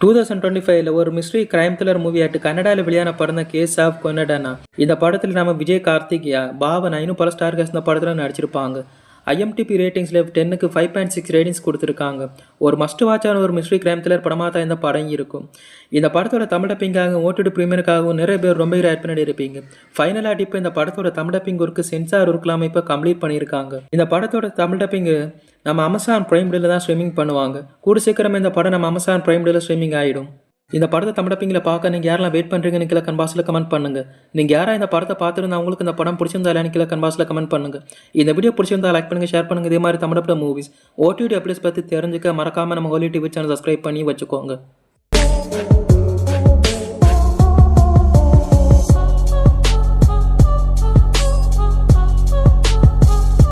2025ல ஒரு mystery crime thriller மூவியாட்டு கன்னடாவில் வெளியான படம் தான் கேஸ் ஆஃப் கொன்னடானா. இந்த படத்தில் நம்ம விஜய், கார்த்திக்யா, பாவனா இன்னும் பல ஸ்டார் காஸ்ட் இந்த படத்தில் நடிச்சிருப்பாங்க. ஐஎம்டிபி ரேட்டிங்ஸில் 10க்கு 5.6 ரேட்டிங்ஸ் கொடுத்துருக்காங்க. ஒரு மஸ்ட் வாட்சான ஒரு மிஸ்ட்ரி கிரைம் த்ரில்லர் படமாக தான் இந்த படம் இருக்கும். இந்த படத்தோட தமிழ் டப்பிங்காக ஓடிடி ப்ரீமியருக்காகவும் நிறைய பேர் ரொம்ப ஆட் பண்ணி இருப்பீங்க. ஃபைனலாக இப்போ இந்த படத்தோட தமிழ் டப்பிங் ஒர்க்கு சென்சார் ஒர்க்லாம் இப்போ கம்ப்ளீட் பண்ணியிருக்காங்க. இந்த படத்தோட தமிழ் டப்பிங் நம்ம அமேசான் பிரைம் டேல தான் ஸ்ட்ரீமிங் பண்ணுவாங்க. கூட சீக்கிரமே இந்த படம் நம்ம அமேசான் பிரைம் டேல ஸ்ட்ரீமிங் ஆகிடும். இந்த படத்தை தமிழ் டப்பிங்கில் பார்க்க நீங்கள் யாரெல்லாம் வெயிட் பண்ணுறீங்கன்னு கீழே கன்பாஸில் கமெண்ட் பண்ணுங்கள். நீங்கள் யாராக இந்த படத்தை பார்த்துருந்தா உங்களுக்கு இந்த படம் பிடிச்சிருந்தா இல்லைன்னு கீழே கன்பாஸில் கமெண்ட் பண்ணுங்கள். இந்த வீடியோ பிடிச்சிருந்தா லைக் பண்ணுங்கள், ஷேர் பண்ணுங்கள். இதே மாதிரி Tamil dub movies OTT updates பற்றி தெரிஞ்சுக்க மறக்காமல் நம்ம ஹோலி டிவி சேனல் சப்ஸ்கிரைப் பண்ணி வச்சுக்கோங்க.